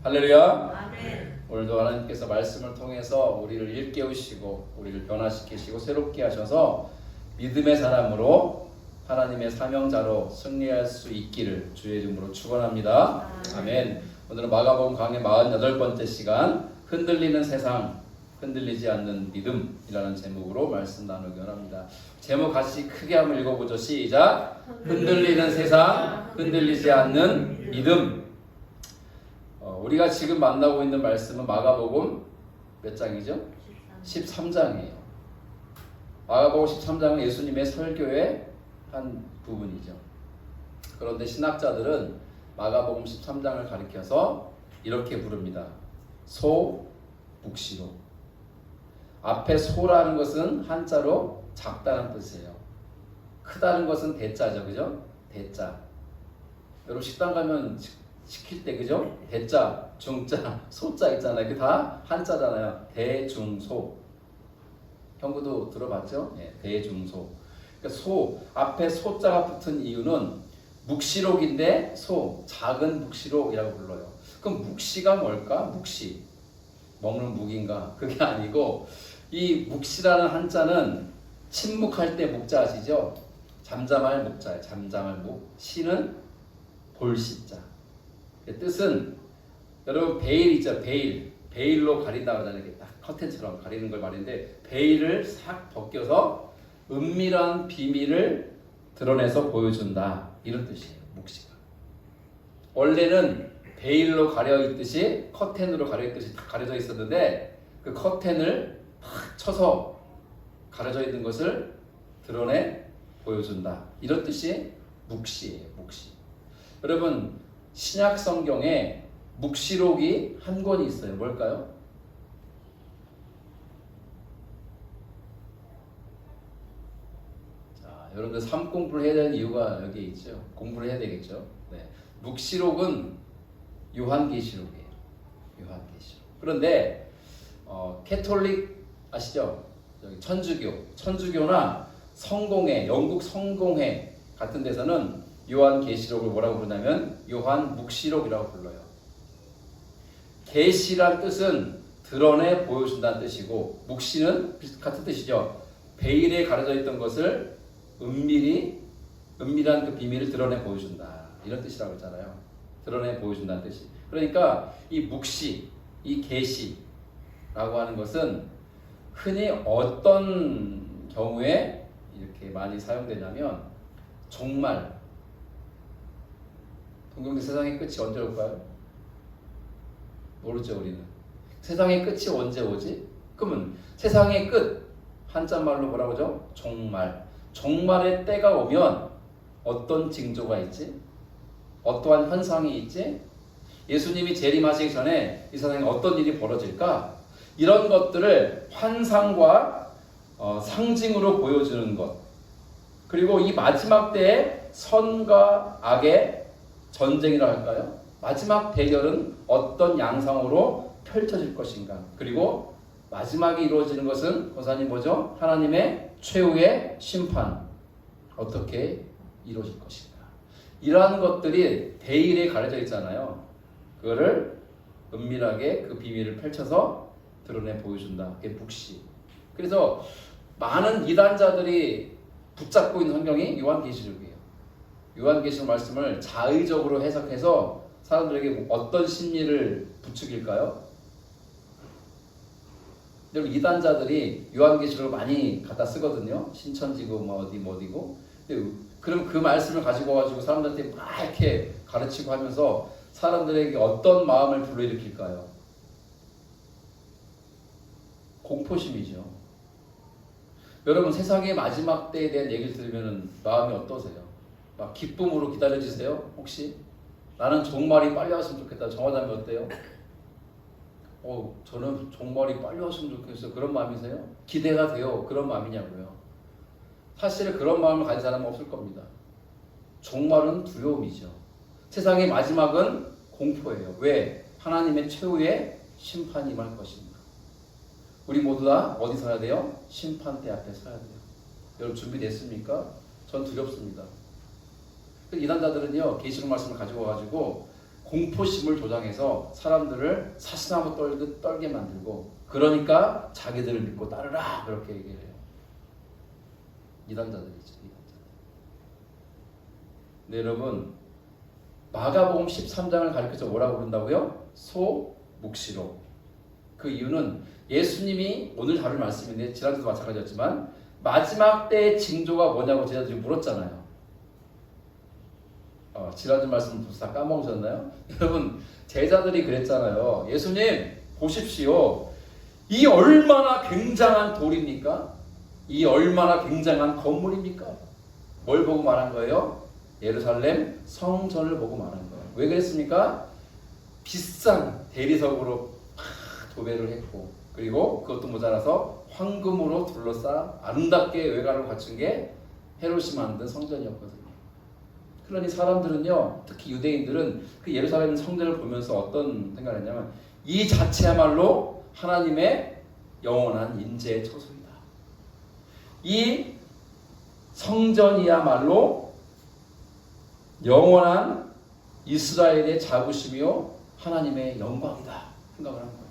할렐루야. 아멘. 오늘도 하나님께서 말씀을 통해서 우리를 일깨우시고 우리를 변화시키시고 새롭게 하셔서 믿음의 사람으로 하나님의 사명자로 승리할 수 있기를 주의 이름으로 축원합니다. 아멘. 오늘은 마가복음 강의 48번째 시간 흔들리는 세상 흔들리지 않는 믿음이라는 제목으로 말씀 나누기 원합니다. 제목 같이 크게 한번 읽어보죠. 시작. 흔들리는 세상 흔들리지 않는 믿음. 우리가 지금 만나고 있는 말씀은 마가복음 몇 장이죠? 13장이에요. 마가복음 13장은 예수님의 설교의 한 부분이죠. 그런데 신학자들은 마가복음 13장을 가리켜서 이렇게 부릅니다. 소, 묵시록. 앞에 소라는 것은 한자로 작다는 뜻이에요. 크다는 것은 대자죠. 그죠? 대자. 여러분 식당 가면 시킬 때 그죠? 대자, 중자, 소자 있잖아요. 그게 다 한자잖아요. 대중소. 형구도 들어봤죠? 네, 대중소. 그러니까 소, 앞에 소자가 붙은 이유는 묵시록인데 소, 작은 묵시록이라고 불러요. 그럼 묵시가 뭘까? 묵시. 먹는 묵인가? 그게 아니고 이 묵시라는 한자는 침묵할 때 묵자 아시죠? 잠잠할 묵자예요. 잠잠할 묵. 시는 볼시자. 그 뜻은 여러분 베일 있죠? 베일로 가린다고 하잖아요. 이렇게 딱 커튼처럼 가리는 걸 말인데 베일을 싹 벗겨서 은밀한 비밀을 드러내서 보여준다. 이런 뜻이에요. 묵시가. 원래는 베일로 가려 있듯이 커튼으로 가려 있듯이 다 가려져 있었는데 그 커튼을 탁 쳐서 가려져 있는 것을 드러내 보여준다. 이런 뜻이 묵시예요. 묵시. 여러분 신약 성경에 묵시록이 한 권이 있어요. 뭘까요? 자, 여러분들 삶 공부를 해야 되는 이유가 여기 있죠. 공부를 해야 되겠죠. 네. 묵시록은 요한계시록이에요. 요한계시록. 그런데 캐톨릭 아시죠? 여기 천주교나 성공회, 영국 성공회 같은 데서는 요한계시록을 뭐라고 부르냐면 요한묵시록이라고 불러요. 계시란 뜻은 드러내 보여준다는 뜻이고 묵시는 같은 뜻이죠. 베일에 가려져 있던 것을 은밀한 그 비밀을 드러내 보여준다. 이런 뜻이라고 했잖아요. 드러내 보여준다는 뜻이. 그러니까 이 묵시, 이 계시라고 하는 것은 흔히 어떤 경우에 이렇게 많이 사용되냐면 종말, 동경대 세상의 끝이 언제 올까요? 모르죠. 우리는 세상의 끝이 언제 오지? 그러면 세상의 끝 한자말로 뭐라고 하죠? 종말. 종말의 때가 오면 어떤 징조가 있지? 어떠한 현상이 있지? 예수님이 재림하시기 전에 이 세상에 어떤 일이 벌어질까? 이런 것들을 환상과 상징으로 보여주는 것. 그리고 이 마지막 때에 선과 악의 전쟁이라 할까요? 마지막 대결은 어떤 양상으로 펼쳐질 것인가? 그리고 마지막에 이루어지는 것은 고사님 뭐죠? 하나님의 최후의 심판 어떻게 이루어질 것인가? 이러한 것들이 베일에 가려져 있잖아요. 그거를 은밀하게 그 비밀을 펼쳐서 드러내 보여준다. 그게 묵시. 그래서 많은 이단자들이 붙잡고 있는 성경이 요한계시록이에요. 요한계시록 말씀을 자의적으로 해석해서 사람들에게 어떤 심리를 부추길까요? 여러분 이단자들이 요한계시록을 많이 갖다 쓰거든요. 신천지고 뭐 어디고. 그럼 그 말씀을 가지고 가지고 사람들한테 막 이렇게 가르치고 하면서 사람들에게 어떤 마음을 불러일으킬까요? 공포심이죠. 여러분 세상의 마지막 때에 대한 얘기를 들으면 마음이 어떠세요? 막 기쁨으로 기다려지세요? 혹시? 나는 종말이 빨리 왔으면 좋겠다. 정화자면 어때요? 저는 종말이 빨리 왔으면 좋겠어요. 그런 마음이세요? 기대가 돼요. 그런 마음이냐고요. 사실 그런 마음을 가진 사람은 없을 겁니다. 종말은 두려움이죠. 세상의 마지막은 공포예요. 왜? 하나님의 최후의 심판이 임할 것입니다. 우리 모두 다 어디 서야 돼요? 심판대 앞에 서야 돼요. 여러분 준비됐습니까? 전 두렵습니다. 이단자들은요 계시록 말씀을 가지고 와가지고 공포심을 조장해서 사람들을 사시나무 떨듯 떨게 만들고, 그러니까 자기들을 믿고 따르라 그렇게 얘기를 해요. 이단자들이죠. 네, 여러분, 마가복음 13장을 가리켜서 뭐라고 부른다고요? 소묵시록. 그 이유는 예수님이 오늘 다룰 말씀인데 지난주도 마찬가지였지만 마지막 때의 징조가 뭐냐고 제자들이 물었잖아요. 지난주 말씀 벌써 다 까먹으셨나요? 여러분, 제자들이 그랬잖아요. 예수님 보십시오. 이 얼마나 굉장한 돌입니까? 이 얼마나 굉장한 건물입니까? 뭘 보고 말한 거예요? 예루살렘 성전을 보고 말한 거예요. 왜 그랬습니까? 비싼 대리석으로 도배를 했고, 그리고 그것도 모자라서 황금으로 둘러싸 아름답게 외관을 갖춘 게 헤롯이 만든 성전이었거든요. 그러니 사람들은요, 특히 유대인들은 그 예루살렘 성전을 보면서 어떤 생각을 했냐면, 이 자체야말로 하나님의 영원한 인재의 처소이다. 이 성전이야말로 영원한 이스라엘의 자부심이요 하나님의 영광이다 생각을 한 거예요.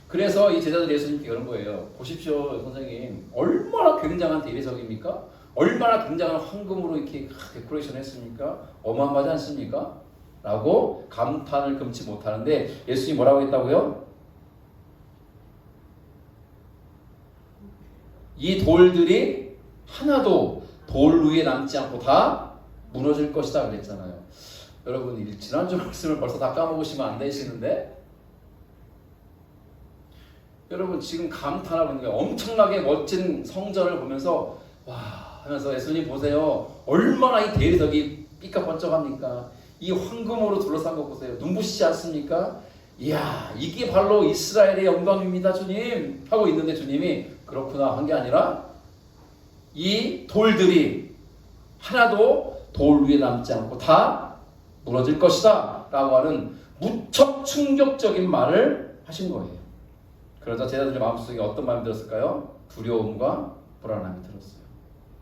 그래서 이 제자들이 예수님께 이런 거예요. 보십시오, 선생님, 얼마나 굉장한 대리석입니까? 얼마나 굉장한 황금으로 이렇게 데코레이션 했습니까? 어마어마하지 않습니까? 라고 감탄을 금치 못하는데, 예수님이 뭐라고 했다고요? 이 돌들이 하나도 돌 위에 남지 않고 다 무너질 것이다 그랬잖아요. 여러분, 지난주 말씀을 벌써 다 까먹으시면 안 되시는데, 여러분 지금 감탄하고 있는 게, 엄청나게 멋진 성전을 보면서 와 하면서 예수님 보세요, 얼마나 이 대리석이 삐까번쩍합니까? 이 황금으로 둘러싼 거 보세요. 눈부시지 않습니까? 이야, 이게 바로 이스라엘의 영광입니다 주님 하고 있는데, 주님이 그렇구나 한 게 아니라 이 돌들이 하나도 돌 위에 남지 않고 다 무너질 것이다 라고 하는 무척 충격적인 말을 하신 거예요. 그러자 제자들의 마음속에 어떤 마음이 들었을까요? 두려움과 불안함이 들었어요.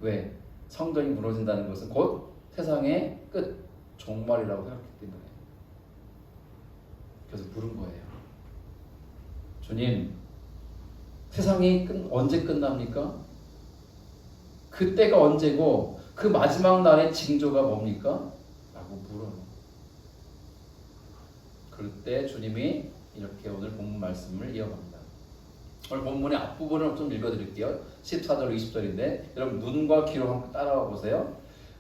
왜? 성전이 무너진다는 것은 곧 세상의 끝, 종말이라고 생각했기 때문에. 그래서 물은 거예요. 주님, 세상이 언제 끝납니까? 그때가 언제고 그 마지막 날의 징조가 뭡니까? 라고 물어요. 그럴 때 주님이 이렇게 오늘 본문 말씀을 이어갑니다. 오늘 본문의 앞부분을 좀 읽어드릴게요. 14절 20절인데 여러분 눈과 귀로 한번 따라와 보세요.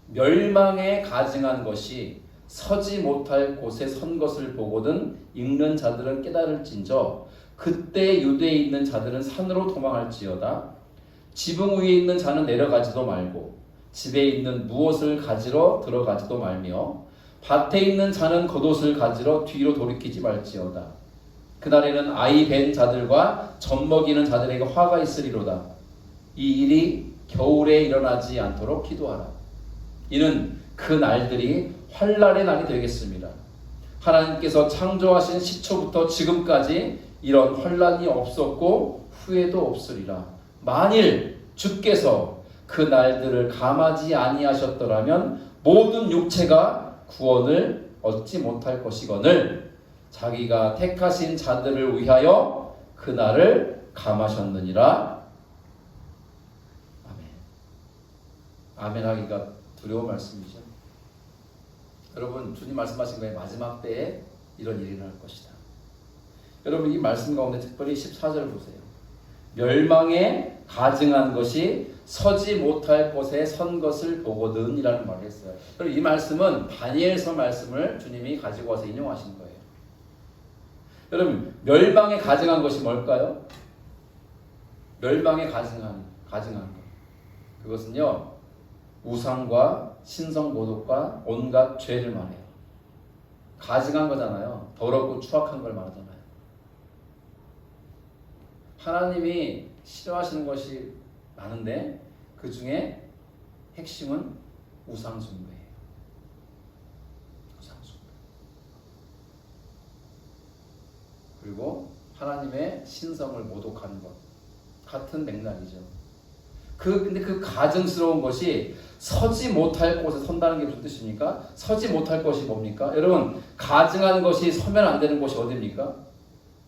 멸망에 가증한 것이 서지 못할 곳에 선 것을 보거든 읽는 자들은 깨달을진저 그때 유대에 있는 자들은 산으로 도망할지어다. 지붕 위에 있는 자는 내려가지도 말고 집에 있는 무엇을 가지러 들어가지도 말며 밭에 있는 자는 겉옷을 가지러 뒤로 돌이키지 말지어다. 그날에는 아이 벤 자들과 젖 먹이는 자들에게 화가 있으리로다. 이 일이 겨울에 일어나지 않도록 기도하라. 이는 그 날들이 환난의 날이 되겠습니다. 하나님께서 창조하신 시초부터 지금까지 이런 환난이 없었고 후에도 없으리라. 만일 주께서 그 날들을 감하지 아니하셨더라면 모든 육체가 구원을 얻지 못할 것이거늘 자기가 택하신 자들을 위하여 그날을 감하셨느니라. 아멘. 아멘 하기가 두려운 말씀이죠. 여러분, 주님 말씀하신 거에 마지막 때에 이런 일이 일어날 것이다. 여러분, 이 말씀 가운데 특별히 14절 보세요. 멸망에 가증한 것이 서지 못할 곳에 선 것을 보거든 이라는 말을 했어요. 그리고 이 말씀은 다니엘서 말씀을 주님이 가지고 와서 인용하신 거예요. 여러분, 멸망에 가증한 것이 뭘까요? 멸망에 가증한 것. 그것은요, 우상과 신성 모독과 온갖 죄를 말해요. 가증한 거잖아요. 더럽고 추악한 걸 말하잖아요. 하나님이 싫어하시는 것이 많은데 그 중에 핵심은 우상숭배예요. 우상숭배. 그리고 하나님의 신성을 모독하는 것 같은 맥락이죠. 근데 그 가증스러운 것이 서지 못할 곳에 선다는 게 무슨 뜻입니까? 서지 못할 것이 뭡니까? 여러분, 가증한 것이 서면 안 되는 곳이 어디입니까?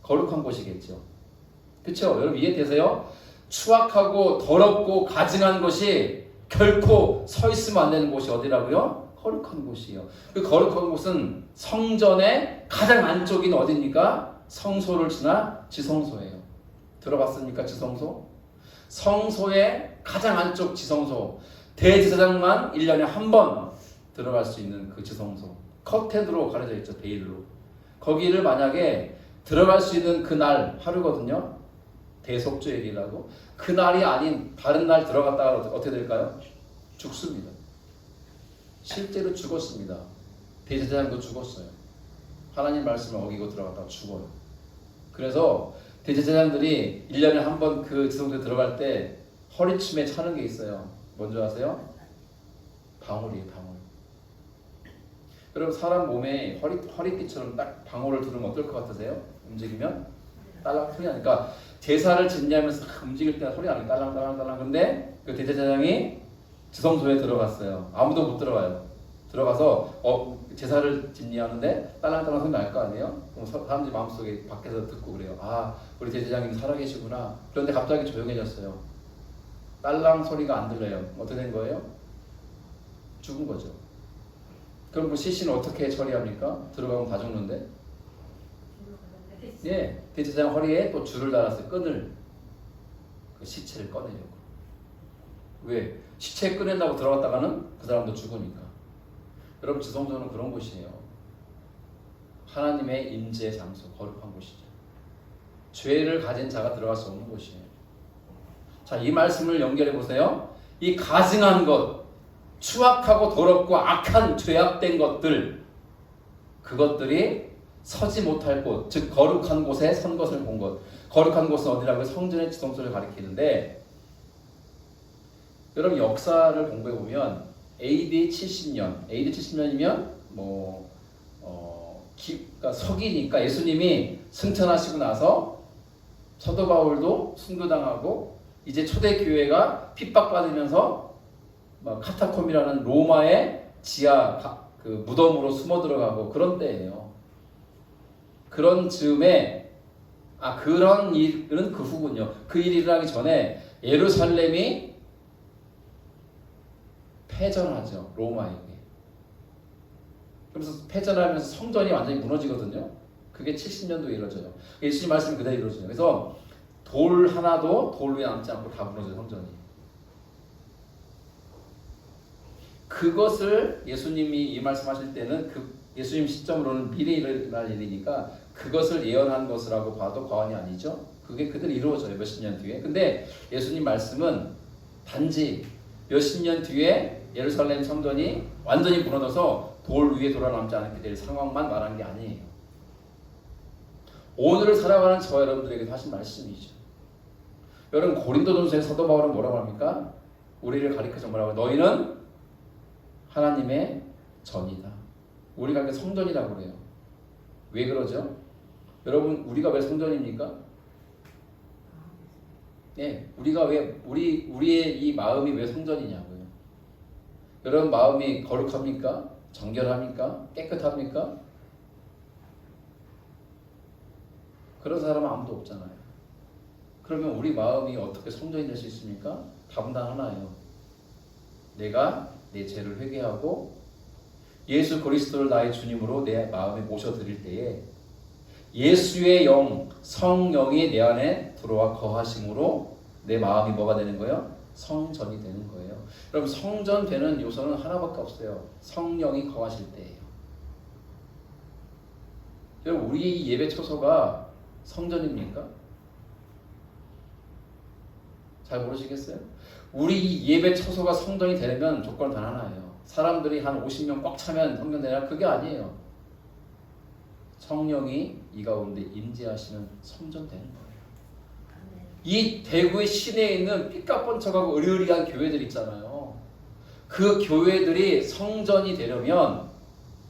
거룩한 곳이겠죠. 그렇죠? 여러분 이해되세요? 추악하고 더럽고 가증한 것이 결코 서 있으면 안 되는 곳이 어디라고요? 거룩한 곳이에요. 그 거룩한 곳은 성전의 가장 안쪽인 어디입니까? 성소를 지나 지성소예요. 들어봤습니까? 지성소? 성소의 가장 안쪽 지성소. 대제사장만 1년에 한 번 들어갈 수 있는 그 지성소. 커튼으로 가려져 있죠. 베일로. 거기를 만약에 들어갈 수 있는 그 날 하루거든요. 대속죄일이라고. 그 날이 아닌 다른 날 들어갔다가 어떻게 될까요? 죽습니다. 실제로 죽었습니다. 대제사장도 죽었어요. 하나님 말씀을 어기고 들어갔다가 죽어요. 그래서 대제사장들이 1년에 한 번 그 지성소에 들어갈 때 허리춤에 차는 게 있어요. 뭔지 아세요? 방울이에요. 방울. 여러분 사람 몸에 허리띠처럼 딱 방울을 두르면 어떨 것 같으세요? 움직이면 딸랑 소리 나니까 제사를 짓냐면서 움직일 때 소리 나니까 딸랑딸랑딸랑. 근데 그 대제사장이 지성소에 들어갔어요. 아무도 못 들어가요. 들어가서 제사를 짓니 하는데 딸랑딸랑 소리 날 거 아니에요? 그럼 사람들이 마음속에 밖에서 듣고 그래요. 아, 우리 대제사장님 살아계시구나. 그런데 갑자기 조용해졌어요. 딸랑 소리가 안 들려요. 어떻게 된 거예요? 죽은 거죠. 그럼 그 시신을 어떻게 처리합니까? 들어가면 다 죽는데. 예, 대제사장 허리에 또 줄을 달았어요. 끈을. 그 시체를 꺼내려고. 왜? 시체 꺼낸다고 들어갔다가는 그 사람도 죽으니까. 여러분 지성소는 그런 곳이에요. 하나님의 임재의 장소, 거룩한 곳이죠. 죄를 가진 자가 들어갈 수 없는 곳이에요. 자, 이 말씀을 연결해 보세요. 이 가증한 것, 추악하고 더럽고 악한 죄악된 것들, 그것들이 서지 못할 곳, 즉 거룩한 곳에 선 것을 본 것. 거룩한 곳은 어디라고요? 성전의 지성소를 가리키는데, 여러분 역사를 공부해 보면 AD 70년이면 그러니까 서기니까 예수님이 승천하시고 나서 사도 바울도 순교당하고 이제 초대교회가 핍박받으면서 카타콤이라는 로마의 지하 그 무덤으로 숨어 들어가고 그런 때예요. 그런 즈음에 그런 일은 그 후군요. 그 일이 일어나기 전에 예루살렘이 패전하죠. 로마에게. 그래서 패전하면서 성전이 완전히 무너지거든요. 그게 70년도에 이루어져요. 예수님 말씀이 그대로 이루어져요. 그래서 돌 하나도 돌 위에 남지 않고 다 무너져요. 성전이. 그것을 예수님이 이 말씀하실 때는 예수님 시점으로는 미래에 일어날 일이니까 그것을 예언한 것이라고 봐도 과언이 아니죠. 그게 그대로 이루어져요. 몇십 년 뒤에. 근데 예수님 말씀은 단지 몇십 년 뒤에 예루살렘 성전이 완전히 무너져서 돌 위에 돌아남지 않게 될 상황만 말한 게 아니에요. 오늘을 살아가는 저 여러분들에게 하신 말씀이죠. 여러분 고린도전서의 사도 바울은 뭐라고 합니까? 우리를 가리켜서 뭐라고 해요? 너희는 하나님의 전이다. 우리가 이렇게 성전이라고 그래요. 왜 그러죠? 여러분 우리가 왜 성전입니까? 네, 우리가 왜 우리의 이 마음이 왜 성전이냐고요. 여러분 마음이 거룩합니까? 정결합니까? 깨끗합니까? 그런 사람은 아무도 없잖아요. 그러면 우리 마음이 어떻게 성전이 될 수 있습니까? 답은 단 하나예요. 내가 내 죄를 회개하고 예수 그리스도를 나의 주님으로 내 마음에 모셔드릴 때에 예수의 영, 성령이 내 안에 들어와 거하심으로 내 마음이 뭐가 되는 거예요? 성전이 되는 거예요. 여러분 성전 되는 요소는 하나밖에 없어요. 성령이 거하실 때예요. 여러분 우리 예배 초소가 성전입니까? 잘 모르시겠어요? 우리 예배 초소가 성전이 되려면 조건은 단 하나예요. 사람들이 한 50명 꽉 차면 성전 되냐? 그게 아니에요. 성령이 이 가운데 임재하시는 성전 되는 거예요. 이 대구의 시내에 있는 삐까뻔쩍하고 으리으리한 교회들 있잖아요. 그 교회들이 성전이 되려면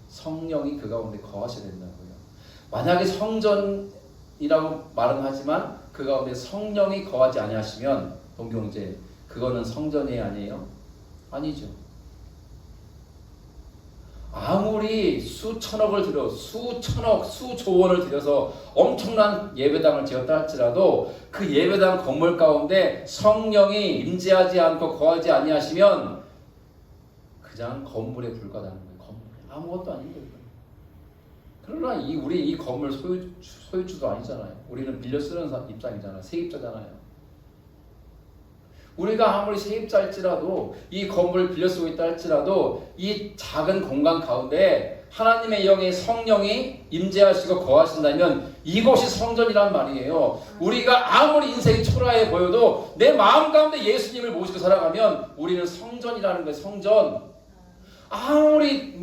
성령이 그 가운데 거하셔야 된다고요. 만약에 성전이라고 말은 하지만 그 가운데 성령이 거하지 아니하시면 동경제 그거는 성전이 아니에요? 아니죠. 아무리 수천억을 들여 수천억 수조원을 들여서 엄청난 예배당을 지었다 할지라도 그 예배당 건물 가운데 성령이 임재하지 않고 거하지 아니하시면 그냥 건물에 불과하다는 거예요. 건물에 아무것도 아닌 거예요. 그러나 우리 이 건물 소유주도 아니잖아요. 우리는 빌려 쓰는 입장이잖아요. 세입자잖아요. 우리가 아무리 세입자일지라도 이 건물을 빌려 쓰고 있다 할지라도 이 작은 공간 가운데 하나님의 영의 성령이 임재하시고 거하신다면 이곳이 성전이란 말이에요. 우리가 아무리 인생이 초라해 보여도 내 마음 가운데 예수님을 모시고 살아가면 우리는 성전이라는 거예요. 성전. 아무리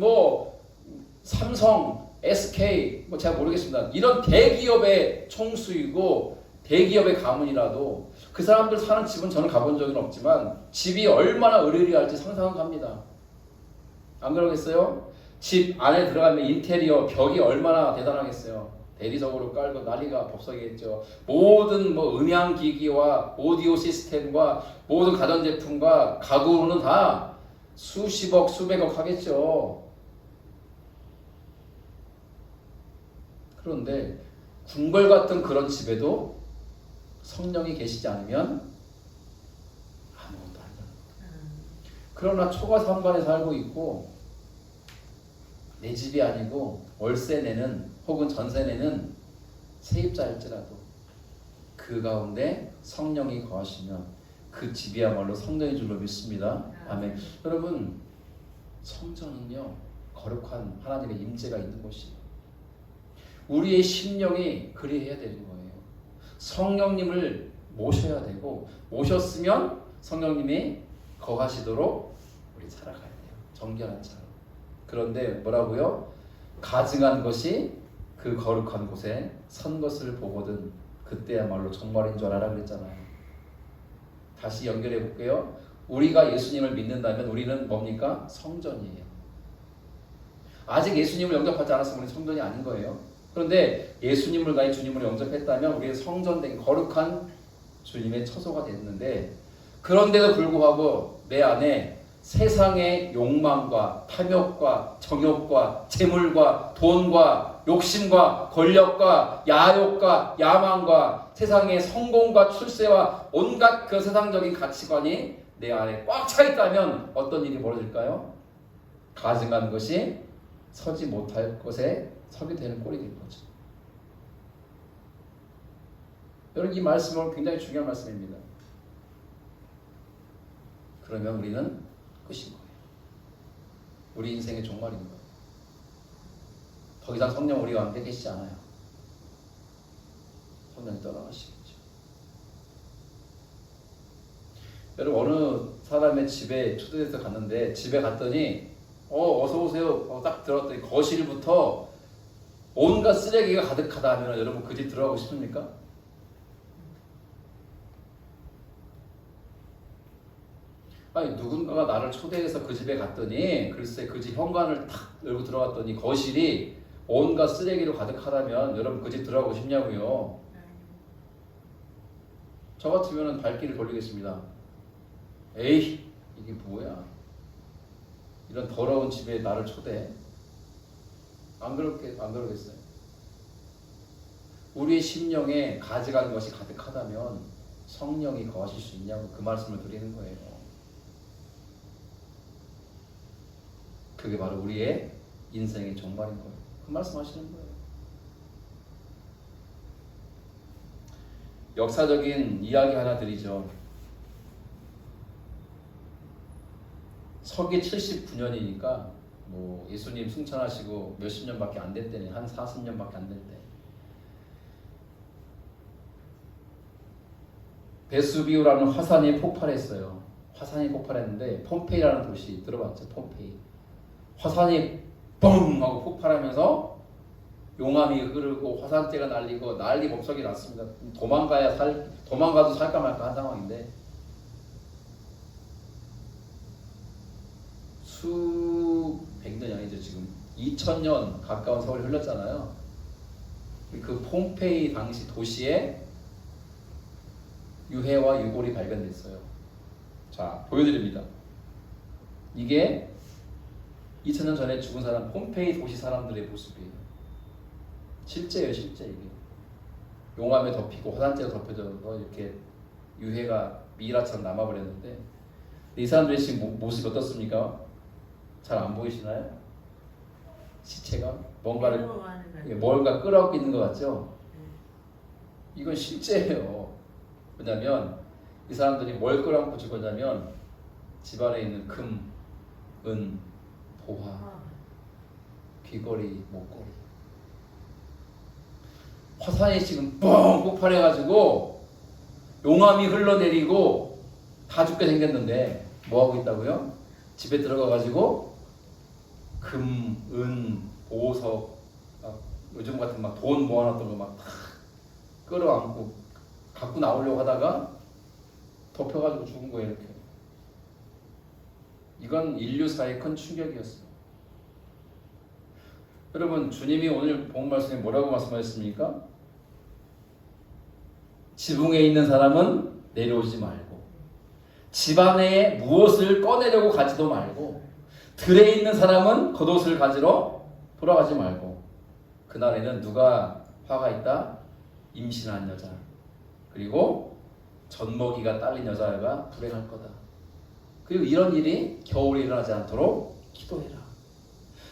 삼성, SK 제가 모르겠습니다. 이런 대기업의 총수이고 대기업의 가문이라도 그 사람들 사는 집은 저는 가본 적은 없지만 집이 얼마나 으르리할지 상상은 갑니다. 안 그러겠어요? 집 안에 들어가면 인테리어 벽이 얼마나 대단하겠어요. 대리석으로 깔고 난리가 법석이겠죠. 모든 음향기기와 오디오 시스템과 모든 가전제품과 가구는 다 수십억 수백억 하겠죠. 그런데 궁궐 같은 그런 집에도 성령이 계시지 않으면 아무것도 안 돼요. 그러나 초가 삼관에 살고 있고 내 집이 아니고 월세 내는 혹은 전세 내는 세입자일지라도 그 가운데 성령이 거하시면 그 집이야말로 성전인 줄로 믿습니다. 아멘. 여러분, 성전은요 거룩한 하나님의 임재가 있는 곳이에요. 우리의 심령이 그리해야 되는 거예요. 성령님을 모셔야 되고 모셨으면 성령님이 거하시도록 우리 살아가야 돼요. 정결한 차로. 그런데 뭐라고요? 가증한 것이 그 거룩한 곳에 선 것을 보거든 그때야말로 정말인 줄 알아라 그랬잖아요. 다시 연결해 볼게요. 우리가 예수님을 믿는다면 우리는 뭡니까? 성전이에요. 아직 예수님을 영접하지 않았으면 우리는 성전이 아닌 거예요. 그런데 예수님을 가히 주님을 영접했다면 우리는 성전된 거룩한 주님의 처소가 됐는데 그런데도 불구하고 내 안에 세상의 욕망과 탐욕과 정욕과 재물과 돈과 욕심과 권력과 야욕과 야망과 세상의 성공과 출세와 온갖 그 세상적인 가치관이 내 안에 꽉 차 있다면 어떤 일이 벌어질까요? 가증한 것이 서지 못할 곳에 서게 되는 꼴이 될 거죠. 여러분, 이 말씀은 굉장히 중요한 말씀입니다. 그러면 우리는 끝인 거예요. 우리 인생의 종말인 거예요. 더 이상 성령 우리가 함께 계시지 않아요. 성령이 떠나가시겠죠. 여러분, 어느 사람의 집에 초대돼서 갔는데 집에 갔더니 어서 오세요. 딱 들어갔더니 거실부터 온갖 쓰레기가 가득하다 하면 여러분 그 집 들어가고 싶습니까? 아니, 누군가가 나를 초대해서 그 집에 갔더니 글쎄 그 집 현관을 탁 열고 들어갔더니 거실이 온갖 쓰레기로 가득하다면 여러분 그 집 들어가고 싶냐고요? 저 같으면 발길을 돌리겠습니다. 에이, 이게 뭐야? 이런 더러운 집에 나를 초대해? 안 그러겠어요? 우리의 심령에 가증한 것이 가득하다면 성령이 거하실 수 있냐고 그 말씀을 드리는 거예요. 그게 바로 우리의 인생의 종말인 거예요. 그 말씀하시는 거예요. 역사적인 이야기 하나 드리죠. 서기 79년이니까 예수님 승천하시고 몇십 년밖에 안 됐대니 한 40년밖에 안 됐대. 베수비우라는 화산이 폭발했어요. 화산이 폭발했는데 폼페이라는 도시 들어봤죠? 폼페이. 화산이 뻥 하고 폭발하면서 용암이 흐르고 화산재가 날리고 난리 법석이 났습니다. 도망가도 살까 말까 한 상황인데 수백 년이 아니죠. 지금 2000년 가까운 세월이 흘렀잖아요. 그 폼페이 당시 도시에 유해와 유골이 발견됐어요. 자, 보여드립니다. 이게 2000년 전에 죽은 사람 폼페이 도시 사람들의 모습이에요. 실제예요, 실제. 이게 용암에 덮이고 화산재로 덮여져서 이렇게 유해가 미이라처럼 남아버렸는데, 이 사람들의 지금 모습이 어떻습니까? 잘 안 보이시나요? 시체가 뭔가 끌어안고 있는 것 같죠? 이건 실제예요. 왜냐면 이 사람들이 뭘 끌어안고 죽었냐면 집안에 있는 금, 은, 보화, 귀걸이, 목걸이. 화산이 지금 뻥 폭발해가지고 용암이 흘러내리고 다 죽게 생겼는데 뭐하고 있다고요? 집에 들어가가지고 금, 은, 보석, 요즘 같은 막 돈 모아놨던 거 막 끌어안고 갖고 나오려고 하다가 덮여가지고 죽은 거예요. 이렇게. 이건 인류사의 큰 충격이었어요. 여러분, 주님이 오늘 본 말씀에 뭐라고 말씀하셨습니까? 지붕에 있는 사람은 내려오지 말고, 집 안에 무엇을 꺼내려고 가지도 말고, 들에 있는 사람은 겉옷을 가지러 돌아가지 말고. 그날에는 누가 화가 있다? 임신한 여자, 그리고 젖먹이가 딸린 여자가 불행할 거다. 그리고 이런 일이 겨울에 일어나지 않도록 기도해라.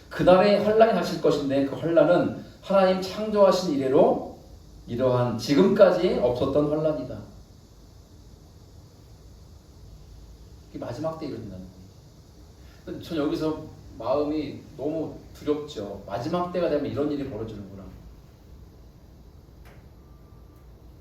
그날에 환란이 닥칠 것인데, 그 환란은 하나님 창조하신 이래로 이러한 지금까지 없었던 환란이다. 이게 마지막 때 일어난다는 거예요. 전 여기서 마음이 너무 두렵죠. 마지막 때가 되면 이런 일이 벌어지는구나.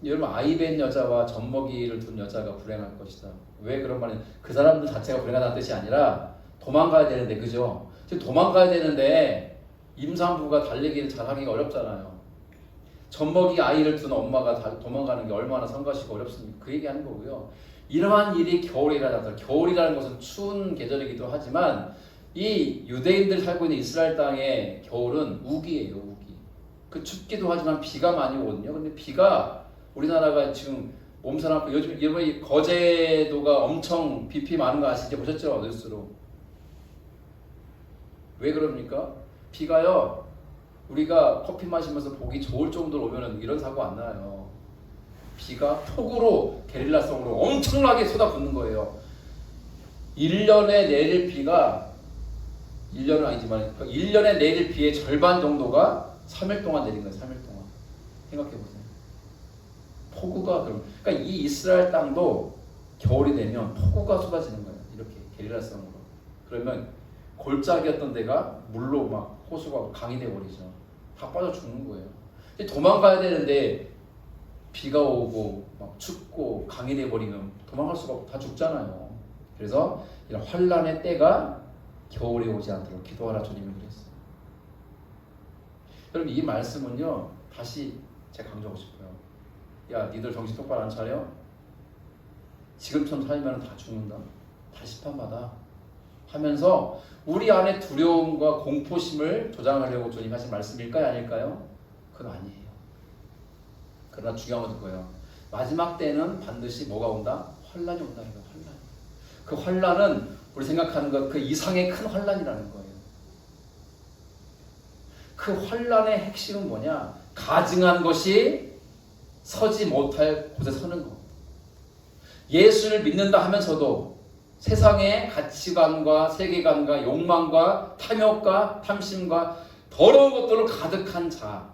여러분, 아이벤 여자와 젖먹이를 둔 여자가 불행할 것이다. 왜 그런 말은, 그 사람들 자체가 불행하다는 뜻이 아니라 도망가야 되는데, 그죠? 지금 도망가야 되는데 임산부가 달리기를 잘하기가 어렵잖아요. 젖먹이 아이를 둔 엄마가 도망가는 게 얼마나 성가시고 어렵습니까? 그 얘기하는 거고요. 이러한 일이 겨울에 일어나다. 겨울이라는 것은 추운 계절이기도 하지만 이 유대인들 살고 있는 이스라엘 땅의 겨울은 우기예요, 우기. 그 춥기도 하지만 비가 많이 오거든요. 근데 비가 우리나라가 지금 몸살 아프고 요즘 이번에 거제도가 엄청 비피 많은 거 아시죠? 보셨죠? 뉴스로. 왜 그럽니까? 비가요, 우리가 커피 마시면서 보기 좋을 정도로 오면은 이런 사고 안 나요. 비가 폭우로 게릴라성으로 엄청나게 쏟아붓는 거예요. 1년에 내릴 비가 1년은 아니지만 1년에 내릴 비의 절반 정도가 3일 동안 내린 거예요. 3일 동안. 생각해 보세요. 폭우가 그러니까 이 이스라엘 땅도 겨울이 되면 폭우가 쏟아지는 거예요. 이렇게 게릴라성으로. 그러면 골짜기였던 데가 물로 막 호수가 강이 돼버리죠. 다 빠져 죽는 거예요. 도망가야 되는데 비가 오고 막 춥고 강이 돼버리면 도망갈 수가 없고 다 죽잖아요. 그래서 이런 환란의 때가 겨울에 오지 않도록 기도하라 주님이 그랬어요. 여러분, 이 말씀은요, 다시 제가 강조하고 싶어요. 야, 니들 정신 똑바로 안 차려? 지금처럼 살면 다 죽는다. 다시 판받아 하면서 우리 안에 두려움과 공포심을 조장하려고 주님 하신 말씀일까요? 아닐까요? 그건 아니에요. 그러나 중요한 건 그거예요. 마지막 때는 반드시 뭐가 온다? 환란이 온다. 환란. 그 환란은 우리 생각하는 것 그 이상의 큰 환란이라는 거예요. 그 환란의 핵심은 뭐냐? 가증한 것이 서지 못할 곳에 서는 것. 예수를 믿는다 하면서도 세상의 가치관과 세계관과 욕망과 탐욕과 탐심과 더러운 것들로 가득한 자,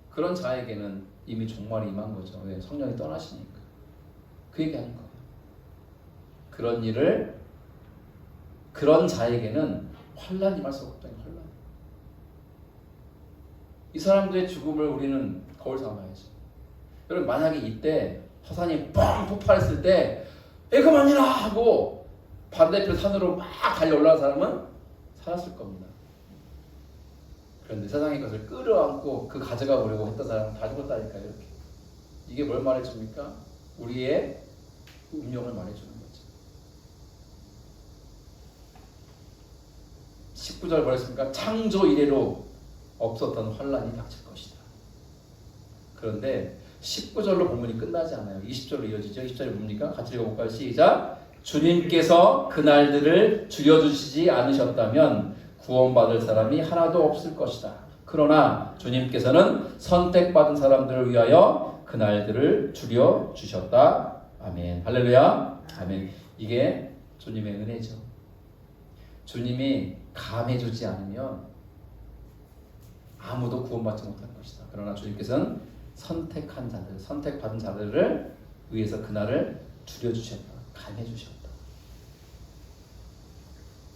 그런 자에게는 이미 종말이 임한 거죠. 왜? 성령이 떠나시니까. 그 얘기하는 거예요. 그런 일을, 그런 자에게는 환란이 임할 수 없다는 환란. 이 사람들의 죽음을 우리는 거울 삼아야죠. 여러분, 만약에 이때 화산이 뻥 폭발했을 때 그만이라 하고 반대편 산으로 막 달려 올라간 사람은 살았을 겁니다. 그런데 세상의 것을 끌어안고 그 가져가 보려고 했던 사람은 다 죽었다니까요. 이렇게. 이게 뭘 말해줍니까? 우리의 운명을 말해주는 거죠. 19절 뭐랬습니까? 창조 이래로 없었던 환란이 닥칠 것이다. 그런데 19절로 본문이 끝나지 않아요. 20절로 이어지죠. 20절이 뭡니까? 같이 읽어볼까요? 시작! 주님께서 그날들을 줄여주시지 않으셨다면 구원받을 사람이 하나도 없을 것이다. 그러나 주님께서는 선택받은 사람들을 위하여 그날들을 줄여주셨다. 아멘. 할렐루야. 아멘. 이게 주님의 은혜죠. 주님이 감해주지 않으면 아무도 구원받지 못할 것이다. 그러나 주님께서는 선택한 자들, 선택받은 자들을 위해서 그날을 줄여주셨다. 감해주셨다.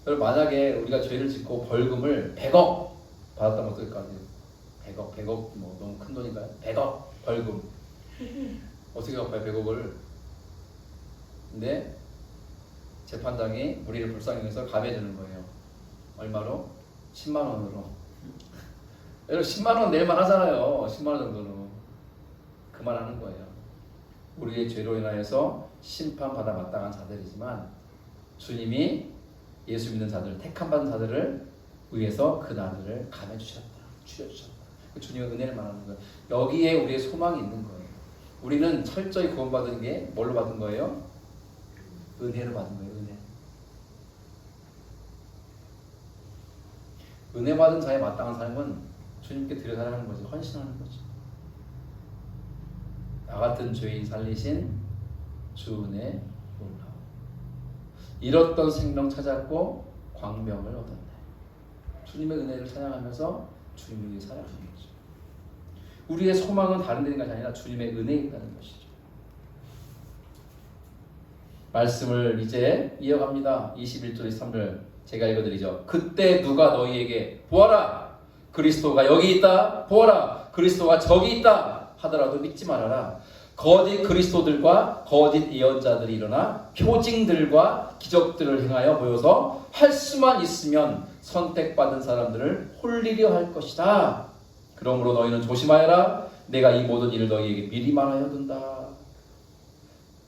여러분, 만약에 우리가 죄를 짓고 벌금을 100억 받았다면 어떨 거 아니에요? 100억 뭐 너무 큰 돈인가요? 100억 벌금. 어떻게 갚아요 100억을? 근데 재판장이 우리를 불쌍히 여겨서 감해주는 거예요. 얼마로? 10만 원으로. 여러분 10만 원 낼만 하잖아요. 10만 원 정도는. 그만하는 거예요. 우리의 죄로 인하여서 심판받아 마땅한 자들이지만 주님이 예수 믿는 자들, 택함받은 자들을 위해서 그 나들을 감해주셨다. 줄여주셨다. 주님의 은혜를 말하는 거예요. 여기에 우리의 소망이 있는 거예요. 우리는 철저히 구원받은 게 뭘로 받은 거예요? 은혜로 받은 거예요. 은혜 받은 자에 마땅한 삶은 주님께 드려 살아가는 거지. 헌신하는 거지. 나 같은 죄인 살리신 주 은혜 놀라워. 잃었던 생명 찾았고 광명을 얻었네. 주님의 은혜를 찬양하면서 주님을 위해 살아가는 거죠. 우리의 소망은 다른 데 있는 것이 아니라 주님의 은혜에 있다는 것이죠. 말씀을 이제 이어갑니다. 21절 23절 제가 읽어드리죠. 그때 누가 너희에게 보아라 그리스도가 여기 있다, 보아라 그리스도가 저기 있다 하더라도 믿지 말아라. 거짓 그리스도들과 거짓 예언자들이 일어나 표징들과 기적들을 행하여 모여서 할 수만 있으면 선택받은 사람들을 홀리려 할 것이다. 그러므로 너희는 조심하여라. 내가 이 모든 일을 너희에게 미리 말하여 둔다.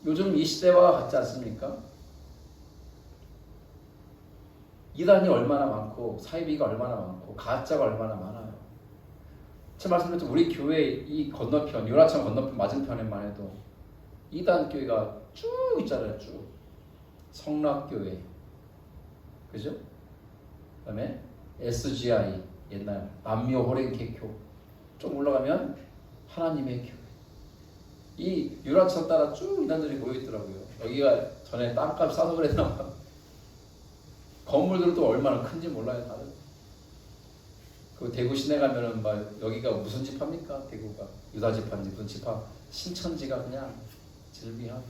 요즘 이 시대와 같지 않습니까? 이단이 얼마나 많고 사이비가 얼마나 많고 가짜가 얼마나 많아요. 제가 말씀드렸죠. 우리 교회 이 건너편, 요라천 건너편 맞은편에만 해도 이단 교회가 쭉 있잖아요. 쭉. 성락교회, 그죠? 그다음에 SGI 옛날 남묘 호랭개교 좀 올라가면 하나님의 교회. 이 유라천 따라 쭉 이단들이 모여 있더라고요. 여기가 전에 땅값 싸서 그랬나 봐. 건물들도 얼마나 큰지 몰라요, 다들. 그 대구 시내 가면은 막 여기가 무슨 집합니까? 대구가 유다 집합인지 무슨 집합? 신천지가 그냥 질비하고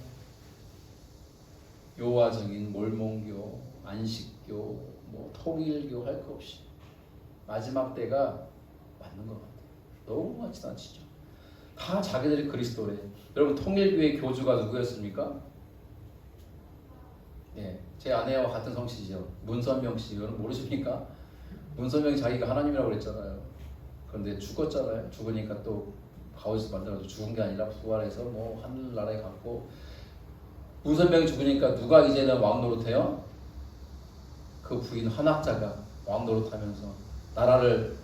요화적인 몰몬교, 안식교, 뭐 통일교 할 거 없이 마지막 때가 맞는 것 같아요. 너무 많지도 않죠. 다 자기들이 그리스도래. 여러분 통일교의 교주가 누구였습니까? 네, 제 아내와 같은 성씨죠. 문선명 씨. 여러분 모르십니까? 문선명이 자기가 하나님이라고 그랬잖아요. 그런데 죽었잖아요. 죽으니까 또 가오에서 만들어서 죽은 게 아니라 부활해서 뭐 하늘나라에 갔고, 문선명이 죽으니까 누가 이제는 왕 노릇해요? 그 부인 한학자가 왕 노릇하면서 나라를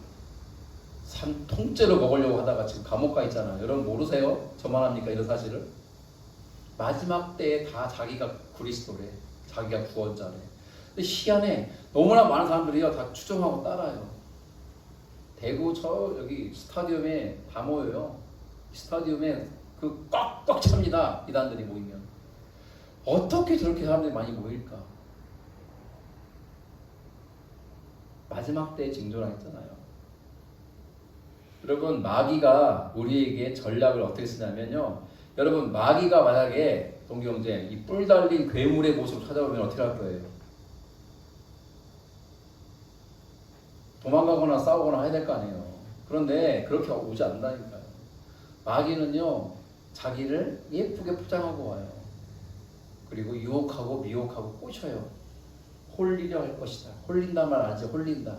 통째로 먹으려고 하다가 지금 감옥 가 있잖아요. 여러분 모르세요? 저만 합니까 이런 사실을? 마지막 때에 다 자기가 그리스도래. 자기가 구원자래. 근데 희한해. 너무나 많은 사람들이요 다 추종하고 따라요. 대구 저 여기 스타디움에 다 모여요. 스타디움에 그 꽉꽉 찹니다. 이단들이 모이면. 어떻게 저렇게 사람들이 많이 모일까? 마지막 때의 징조라 했잖아요. 여러분 마귀가 우리에게 전략을 어떻게 쓰냐면요. 여러분 마귀가 만약에 동경제 이 뿔 달린 괴물의 모습을 찾아오면 어떻게 할 거예요? 도망가거나 싸우거나 해야 될 거 아니에요. 그런데 그렇게 오지 않는다니까요. 마귀는요 자기를 예쁘게 포장하고 와요. 그리고 유혹하고 미혹하고 꼬셔요. 홀리려 할 것이다. 홀린단 말 알지? 홀린다.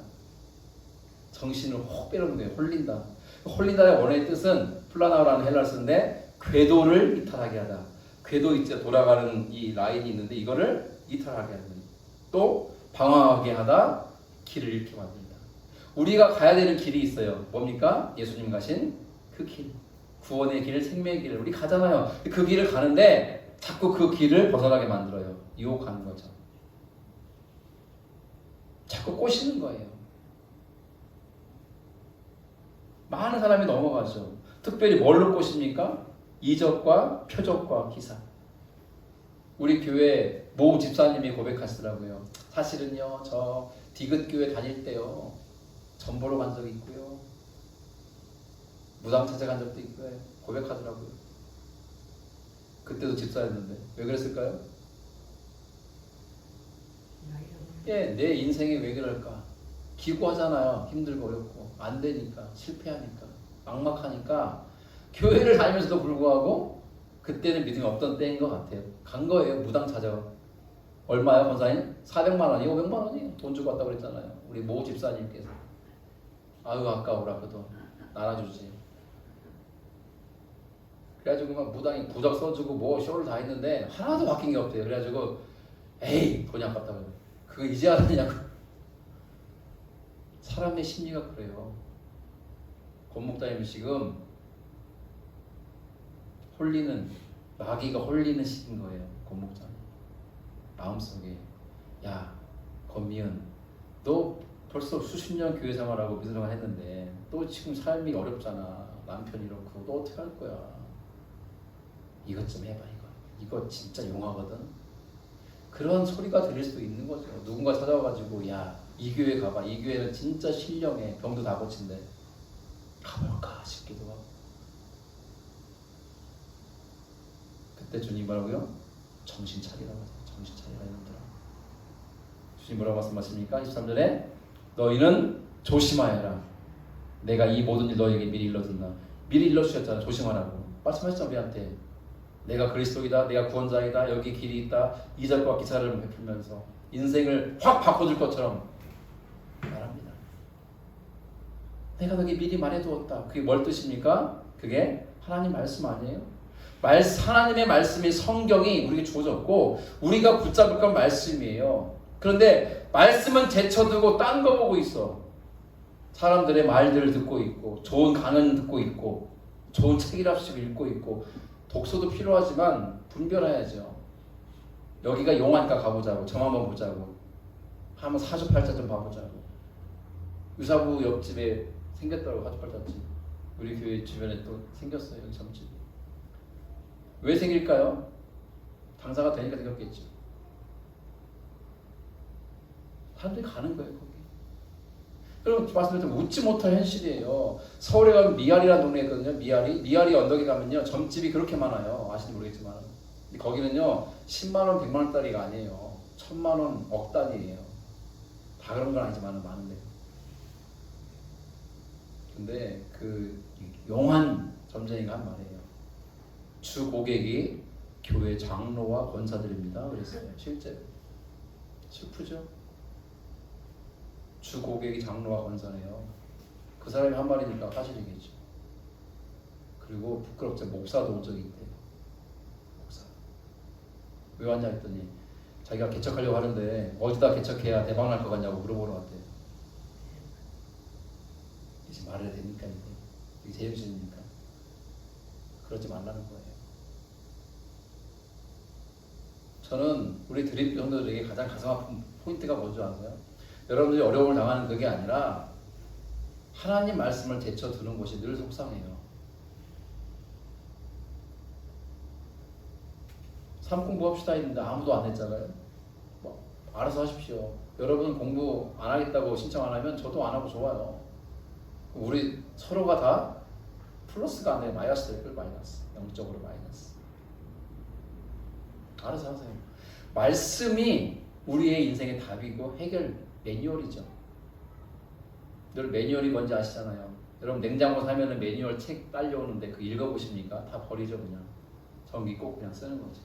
정신을 혹 빼놓는 거예요. 홀린다. 홀린다의 원어의 뜻은 플라나오라는 헬라어 쓰는데 궤도를 이탈하게 하다. 궤도 이제 돌아가는 이 라인이 있는데 이거를 이탈하게 하는. 또 방황하게 하다. 길을 잃게 만든다. 우리가 가야 되는 길이 있어요. 뭡니까? 예수님 가신 그 길. 구원의 길, 생명의 길을 우리 가잖아요. 그 길을 가는데 자꾸 그 길을 벗어나게 만들어요. 유혹하는 거죠. 자꾸 꼬시는 거예요. 많은 사람이 넘어가죠. 특별히 뭘로 꼬십니까? 이적과 표적과 기사. 우리 교회 모 집사님이 고백하시더라고요. 사실은요, 저 디귿 교회 다닐 때요, 전보러 간 적이 있고요, 무당 찾아간 적도 있고요. 고백하더라고요. 그때도 집사였는데 왜 그랬을까요? 예, 내 인생이 왜 그럴까? 기구하잖아요. 힘들고 어렵고 안 되니까, 실패하니까, 막막하니까 교회를 다니면서도 불구하고 그때는 믿음이 없던 때인 것 같아요. 간 거예요. 무당 찾아가. 얼마요, 권사님? 400만 원이요? 500만 원이요? 돈 주고 왔다고 그랬잖아요. 우리 모 집사님께서. 아유, 아까워라 그 돈. 나눠주지. 그래가지고 막 무당이 부적 써주고 뭐 쇼를 다 했는데 하나도 바뀐 게 없대요. 그래가지고 에이, 돈이 아깝다고. 그거 이제 알았냐고. 사람의 심리가 그래요. 권 목사님이 지금 마귀가 홀리는 시기인 거예요. 권 목사님 마음속에. 야, 권미은, 너 벌써 수십 년 교회 생활하고 믿음생활 했는데 또 지금 삶이 어렵잖아. 남편 이렇고 너 어떻게 할 거야? 이것 좀 해봐. 이거 진짜 용하거든. 그런 소리가 들릴 수도 있는 거죠. 누군가 찾아와가지고 야, 이 교회 가봐. 이 교회는 진짜 신령해. 병도 다 고친대. 가볼까 싶기도 하고. 그때 주님 뭐라고요? 정신 차리라고 하세요. 정신 차리라 이놈들아. 주님 뭐라고 말씀하십니까? 23절에 너희는 조심하여라. 내가 이 모든 일 너희에게 미리 일러준다. 미리 일러주셨잖아. 조심하라고. 말씀하셨잖아 우리한테. 내가 그리스도이다. 내가 구원자이다. 여기 길이 있다. 이적과 기사를 베풀면서 인생을 확 바꿔줄 것처럼 말합니다. 내가 너에게 미리 말해두었다. 그게 뭘 뜻입니까? 그게 하나님 말씀 아니에요? 하나님의 말씀이 성경이 우리에게 주어졌고 우리가 붙잡을 건 말씀이에요. 그런데 말씀은 제쳐두고 딴 거 보고 있어. 사람들의 말들을 듣고 있고 좋은 강연 듣고 있고 좋은 책이랍시고 읽고 있고 독서도 필요하지만 분별해야죠. 여기가 용하니까 가보자고. 점 한번 보자고. 한번 사주팔자 좀 봐보자고. 유사부 옆집에 생겼더라고. 사주팔자집. 우리 교회 주변에 또 생겼어요. 여기 점집이. 왜 생길까요? 당사가 되니까 생겼겠죠. 사람들이 가는 거예요. 거기. 여러분 말씀드렸지만 웃지 못할 현실이에요. 서울에 가면 미아리라는 동네에 있거든요. 미아리 언덕에 가면요 점집이 그렇게 많아요. 아시는지 모르겠지만 거기는요 10만원 100만원짜리가 아니에요. 1000만원 억 단위예요. 다 그런 건 아니지만 많은데. 근데 그 용한 점쟁이가 한 말이에요. 주 고객이 교회 장로와 권사들입니다. 그랬어요. 실제로. 슬프죠? 주 고객이 장로와 권사네요. 그 사람이 한 말이니까 사실이겠죠. 그리고 부끄럽죠. 목사도 온 적이 있대요. 목사. 왜 왔냐 했더니 자기가 개척하려고 하는데 어디다 개척해야 대박 날 것 같냐고 물어보러 왔대요. 이제 말해야 됩니까? 이게 제정신입니까? 그러지 말라는 거예요. 저는 우리 드립 성도들에게 가장 가슴 아픈 포인트가 뭔지 아세요? 여러분들이 어려움을 당하는 그게 아니라 하나님 말씀을 제쳐두는 것이 늘 속상해요. 삶 공부합시다 했는데 아무도 안 했잖아요. 뭐 알아서 하십시오. 여러분 공부 안 하겠다고 신청 안 하면 저도 안 하고 좋아요. 우리 서로가 다 플러스가 안 돼요. 마이너스 될 걸. 마이너스. 영적으로 마이너스. 알아서 하세요. 말씀이 우리의 인생의 답이고 해결 매뉴얼이죠. 늘 매뉴얼이 뭔지 아시잖아요. 여러분 냉장고 사면은 매뉴얼 책 딸려오는데 그거 읽어보십니까? 다 버리죠. 그냥 전기 꼭 그냥 쓰는 거죠.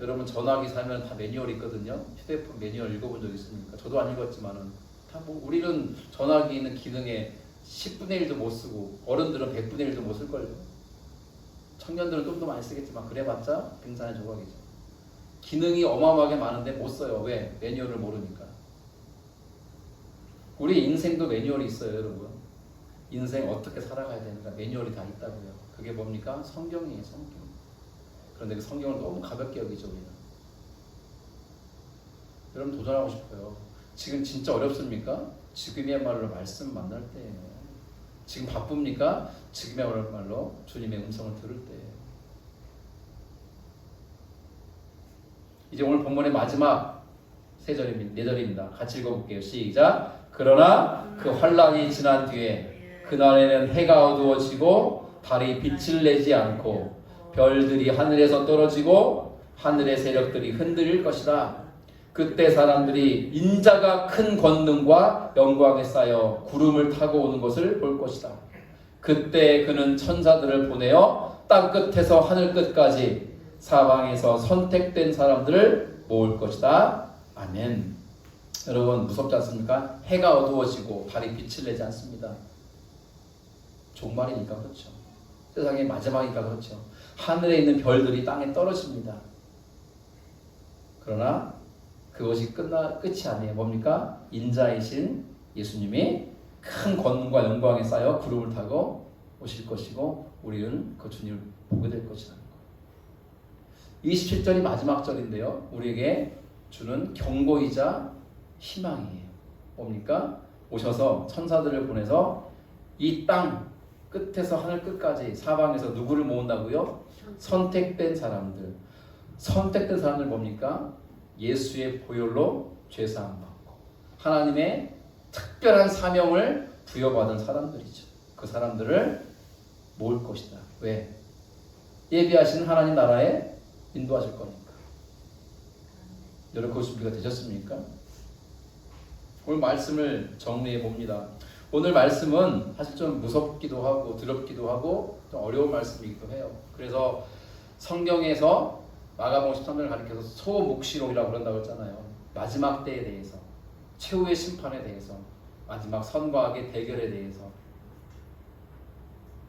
여러분 전화기 사면 다 매뉴얼 있거든요. 휴대폰 매뉴얼 읽어본 적 있습니까? 저도 안 읽었지만은 다 뭐 우리는 전화기 있는 기능에 10분의 1도 못 쓰고 어른들은 100분의 1도 못 쓸걸요. 청년들은 좀 더 많이 쓰겠지만 그래봤자 빙산의 조각이죠. 기능이 어마어마하게 많은데 못 써요. 왜? 매뉴얼을 모르니까. 우리 인생도 매뉴얼이 있어요. 여러분. 인생 어떻게 살아가야 되는가 매뉴얼이 다 있다고요. 그게 뭡니까? 성경이에요. 성경. 그런데 그 성경을 너무 가볍게 여기죠, 우리는. 여러분 도전하고 싶어요. 지금 진짜 어렵습니까? 지금이야말로 말씀 만날 때예요. 지금 바쁩니까? 지금이야말로 주님의 음성을 들을 때예요. 이제 오늘 본문의 마지막 4절입니다. 같이 읽어볼게요. 시작. 그러나 그 환란이 지난 뒤에 그날에는 해가 어두워지고 달이 빛을 내지 않고 별들이 하늘에서 떨어지고 하늘의 세력들이 흔들릴 것이다. 그때 사람들이 인자가 큰 권능과 영광에 쌓여 구름을 타고 오는 것을 볼 것이다. 그때 그는 천사들을 보내어 땅 끝에서 하늘 끝까지 사방에서 선택된 사람들을 모을 것이다. 아멘. 여러분 무섭지 않습니까? 해가 어두워지고 달이 빛을 내지 않습니다. 종말이니까 그렇죠. 세상의 마지막이니까 그렇죠. 하늘에 있는 별들이 땅에 떨어집니다. 그러나 그것이 끝이 아니에요. 뭡니까? 인자이신 예수님이 큰 권능과 영광에 쌓여 구름을 타고 오실 것이고 우리는 그 주님을 보게 될 것이라는 거예요. 27절이 마지막 절인데요. 우리에게 주는 경고이자 희망이에요. 뭡니까? 오셔서 천사들을 보내서 이 땅 끝에서 하늘 끝까지 사방에서 누구를 모은다고요? 선택된 사람들. 선택된 사람들 뭡니까? 예수의 보혈로 죄사함 받고 하나님의 특별한 사명을 부여받은 사람들이죠. 그 사람들을 모을 것이다. 왜? 예비하신 하나님 나라에 인도하실 거니까. 여러분 그것 준비가 되셨습니까? 오늘 말씀을 정리해 봅니다. 오늘 말씀은 사실 좀 무섭기도 하고 두렵기도 하고 좀 어려운 말씀이기도 해요. 그래서 성경에서 마가복음 13장을 가리켜서 소묵시록이라고 그런다고 했잖아요. 마지막 때에 대해서, 최후의 심판에 대해서, 마지막 선과 악의 대결에 대해서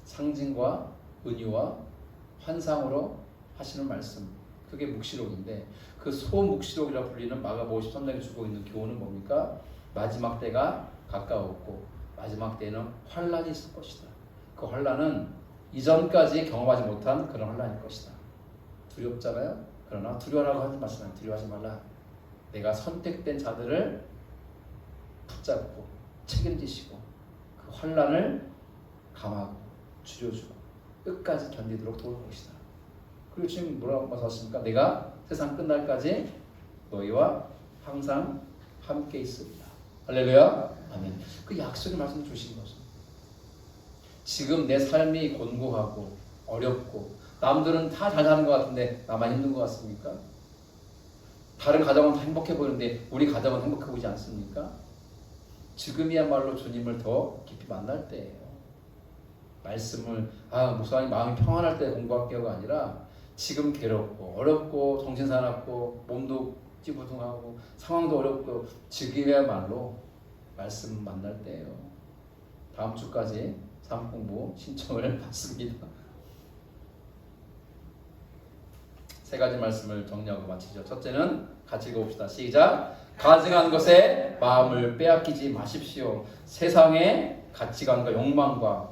상징과 은유와 환상으로 하시는 말씀, 그게 묵시록인데 그 소묵시록이라고 불리는 마가복음 13장이 주고 있는 교훈은 뭡니까? 마지막 때가 가까웠고 마지막 때에는 환란이 있을 것이다. 그 환란은 이전까지 경험하지 못한 그런 환란일 것이다. 두렵잖아요. 그러나 두려워라고 하지 마시라. 두려워하지 말라. 내가 선택된 자들을 붙잡고 책임지시고 그 환란을 감하고 줄여주고 끝까지 견디도록 도울 것이다. 그리고 지금 뭐라고 말씀하십니까? 내가 세상 끝날까지 너희와 항상 함께 있습니다. 할렐루야. 아멘. 그 약속의 말씀 주신 거죠. 지금 내 삶이 곤고하고 어렵고 남들은 다 잘 사는 것 같은데 나만 힘든 것 같습니까? 다른 가정은 다 행복해 보이는데 우리 가정은 행복해 보이지 않습니까? 지금이야말로 주님을 더 깊이 만날 때예요. 말씀을 목사님 마음이 평안할 때 공부할게요가 아니라 지금 괴롭고 어렵고 정신사납고 몸도 찌부둥하고 상황도 어렵고 지금이야말로 말씀 만날 때예요. 다음 주까지 삶 공부 신청을 받습니다. 3가지 말씀을 정리하고 마치죠. 첫째는 같이 읽어봅시다. 시작. 가증한 것에 마음을 빼앗기지 마십시오. 세상의 가치관과 욕망과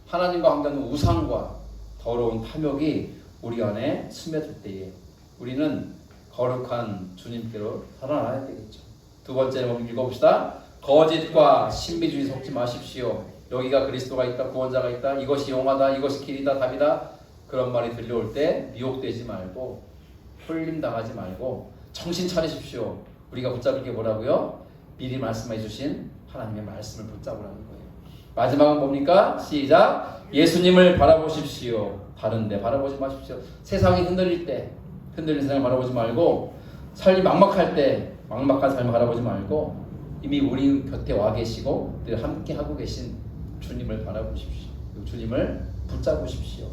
하나님과 함께하는 우상과 더러운 탐욕이 우리 안에 스며들 때에 우리는 거룩한 주님께로 살아나야 되겠죠. 두 번째는 읽어봅시다. 거짓과 신비주의 속지 마십시오. 여기가 그리스도가 있다, 구원자가 있다, 이것이 용하다, 이것이 길이다, 답이다, 그런 말이 들려올 때 미혹되지 말고 홀림당하지 말고 정신 차리십시오. 우리가 붙잡을 게 뭐라고요? 미리 말씀해 주신 하나님의 말씀을 붙잡으라는 거예요. 마지막은 뭡니까? 시작. 예수님을 바라보십시오. 다른 데 바라보지 마십시오. 세상이 흔들릴 때 흔들린 세상을 바라보지 말고 삶이 막막할 때 막막한 삶을 바라보지 말고 이미 우리 곁에 와 계시고 늘 함께 하고 계신 주님을 바라보십시오. 주님을 붙잡으십시오.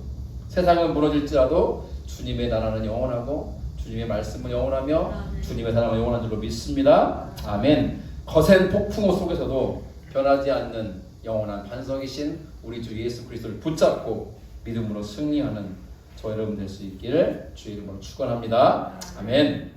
세상은 무너질지라도 주님의 나라는 영원하고 주님의 말씀은 영원하며 주님의 사랑은 영원한 줄로 믿습니다. 아멘. 거센 폭풍우 속에서도 변하지 않는 영원한 반석이신 우리 주 예수 그리스도를 붙잡고 믿음으로 승리하는 저 여러분 될 수 있기를 주의 이름으로 축원합니다. 아멘.